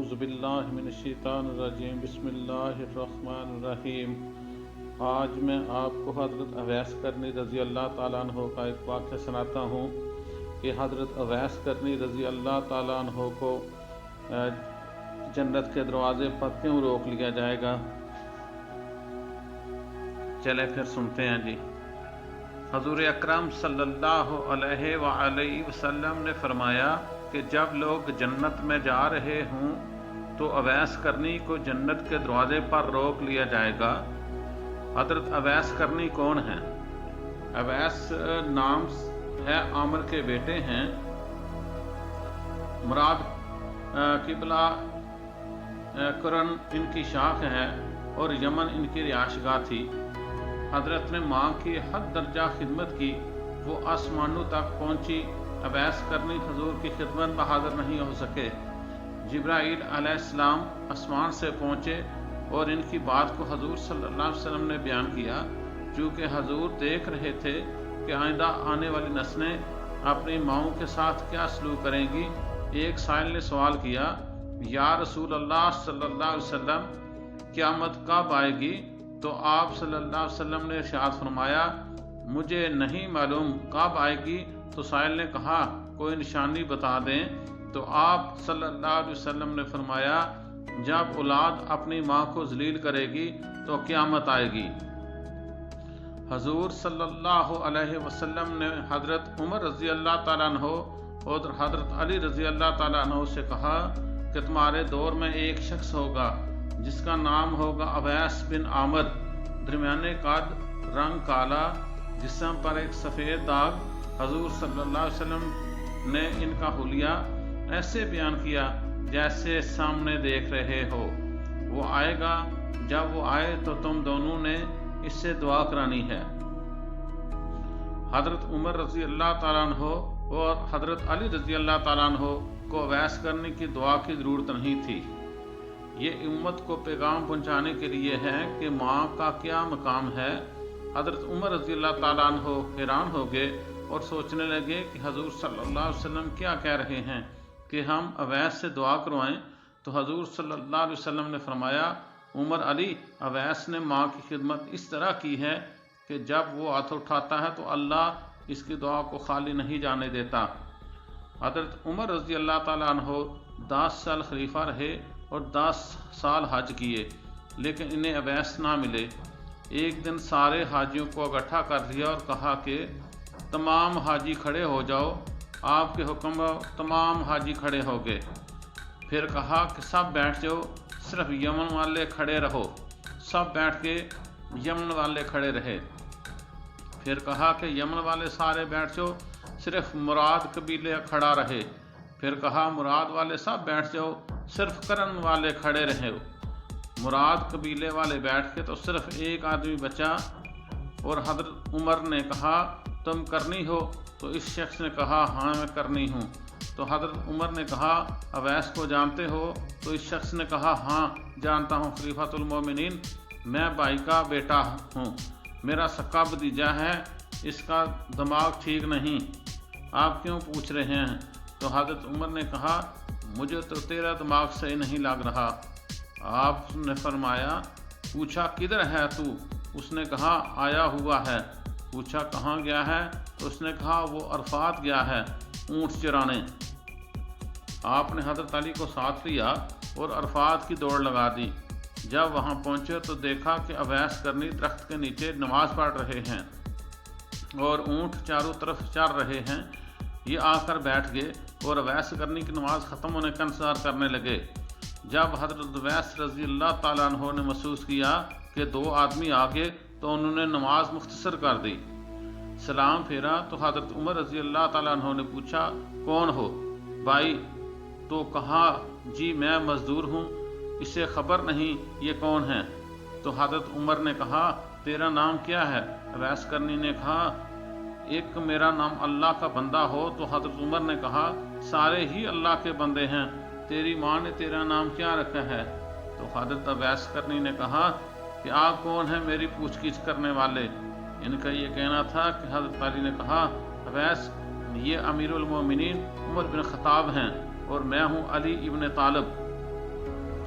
اعوذ باللہ من الشیطان الرجیم بسم اللہ الرحمن الرحیم۔ آج میں آپ کو حضرت اویس کرنی رضی اللہ تعالیٰ عنہ کا ایک واقعہ سناتا ہوں کہ حضرت اویس کرنی رضی اللہ تعالیٰ عنہ کو جنت کے دروازے پر کیوں روک لیا جائے گا۔ چلے پھر سنتے ہیں جی۔ حضور اکرم صلی اللہ علیہ وآلہ وسلم نے فرمایا کہ جب لوگ جنت میں جا رہے ہوں تو اویس کرنی کو جنت کے دروازے پر روک لیا جائے گا۔ حضرت اویس کرنی کون ہیں؟ اویس نام ہے عامر کے بیٹے ہیں۔ مراد قبلہ قرن ان کی شاخ ہے اور یمن ان کی رہائش گاہ تھی۔ حضرت نے ماں کی حد درجہ خدمت کی، وہ آسمانوں تک پہنچی۔ اویس کرنی حضور کی خدمت میں حاضر نہیں ہو سکے۔ جبرائیل علیہ السلام آسمان سے پہنچے اور ان کی بات کو حضور صلی اللہ علیہ وسلم نے بیان کیا، چونکہ حضور دیکھ رہے تھے کہ آئندہ آنے والی نسلیں اپنی ماؤں کے ساتھ کیا سلوک کریں گی۔ ایک سائل نے سوال کیا، یا رسول اللہ صلی اللہ علیہ وسلم، قیامت کب آئے گی؟ تو آپ صلی اللہ علیہ وسلم نے ارشاد فرمایا، مجھے نہیں معلوم کب آئے گی۔ تو سائل نے کہا، کوئی نشانی بتا دیں۔ تو آپ صلی اللہ علیہ وسلم نے فرمایا، جب اولاد اپنی ماں کو ذلیل کرے گی تو قیامت آئے گی۔ حضور صلی اللہ علیہ وسلم نے حضرت عمر رضی اللہ تعالیٰ عنہ اور حضرت علی رضی اللہ تعالیٰ عنہ سے کہا کہ تمہارے دور میں ایک شخص ہوگا جس کا نام ہوگا اویس بن عامر، درمیانے قد، رنگ کالا، جسم پر ایک سفید داغ۔ حضور صلی اللہ علیہ وسلم نے ان کا حلیہ ایسے بیان کیا جیسے سامنے دیکھ رہے ہو۔ وہ آئے گا، جب وہ آئے تو تم دونوں نے اس سے دعا کرانی ہے۔ حضرت عمر رضی اللہ تعالیٰ عنہ اور حضرت علی رضی اللہ تعالیٰ عنہ کو اویس کرنے کی دعا کی ضرورت نہیں تھی۔ یہ امت کو پیغام پہنچانے کے لیے ہے کہ ماں کا کیا مقام ہے۔ حضرت عمر رضی اللہ تعالیٰ عنہ حیران ہو گئے اور سوچنے لگے کہ حضور صلی اللہ علیہ وسلم کیا کہہ رہے ہیں کہ ہم اویس سے دعا کروائیں۔ تو حضور صلی اللہ علیہ وسلم نے فرمایا، عمر علی، اویس نے ماں کی خدمت اس طرح کی ہے کہ جب وہ ہاتھ اٹھاتا ہے تو اللہ اس کی دعا کو خالی نہیں جانے دیتا۔ حضرت عمر رضی اللہ تعالیٰ عنہ 10 سال خلیفہ رہے اور 10 سال حج کیے، لیکن انہیں اویس نہ ملے۔ ایک دن سارے حاجیوں کو اکٹھا کر لیا اور کہا کہ تمام حاجی کھڑے ہو جاؤ۔ آپ کے حکم تمام حاجی کھڑے ہو گئے۔ پھر کہا کہ سب بیٹھ جاؤ، صرف یمن والے کھڑے رہو۔ سب بیٹھ کے یمن والے کھڑے رہے۔ پھر کہا کہ یمن والے سارے بیٹھ جاؤ، صرف مراد قبیلے کھڑا رہے۔ پھر کہا مراد والے سب بیٹھ جاؤ، صرف کرن والے کھڑے رہے۔ مراد قبیلے والے بیٹھ کے تو صرف ایک آدمی بچا، اور حضرت عمر نے کہا، تم کرنی ہو؟ تو اس شخص نے کہا، ہاں میں کرنی ہوں۔ تو حضرت عمر نے کہا، اویس کو جانتے ہو؟ تو اس شخص نے کہا، ہاں جانتا ہوں خلیفۃ المومنین، میں بھائی کا بیٹا ہوں، میرا سکا بھتیجا ہے، اس کا دماغ ٹھیک نہیں، آپ کیوں پوچھ رہے ہیں؟ تو حضرت عمر نے کہا، مجھے تو تیرا دماغ صحیح نہیں لگ رہا۔ آپ نے فرمایا، پوچھا کدھر ہے تو؟ اس نے کہا، آیا ہوا ہے۔ پوچھا کہاں گیا ہے؟ تو اس نے کہا، وہ عرفات گیا ہے اونٹ چرانے۔ آپ نے حضرت علی کو ساتھ لیا اور عرفات کی دوڑ لگا دی۔ جب وہاں پہنچے تو دیکھا کہ اویس کرنی درخت کے نیچے نماز پڑھ رہے ہیں اور اونٹ چاروں طرف چر رہے ہیں۔ یہ آ کر بیٹھ گئے اور اویس کرنی کی نماز ختم ہونے کا انتظار کرنے لگے۔ جب حضرت اویس رضی اللہ تعالیٰ عنہ نے محسوس کیا کہ 2 آدمی آ گئے تو انہوں نے نماز مختصر کر دی۔ سلام پھیرا تو حضرت عمر رضی اللہ تعالیٰ عنہ نے پوچھا، کون ہو بھائی؟ تو کہا، جی میں مزدور ہوں، اسے خبر نہیں یہ کون ہے۔ تو حضرت عمر نے کہا، تیرا نام کیا ہے؟ اویس کرنی نے کہا، ایک میرا نام اللہ کا بندہ ہو۔ تو حضرت عمر نے کہا، سارے ہی اللہ کے بندے ہیں، تیری ماں نے تیرا نام کیا رکھا ہے؟ تو حضرت اویس کرنی نے کہا کہ آپ کون ہیں میری پوچھ گچھ کرنے والے؟ ان کا یہ کہنا تھا کہ حضرت علی نے کہا، اویس، یہ امیر المومنین عمر بن خطاب ہیں اور میں ہوں علی ابن طالب۔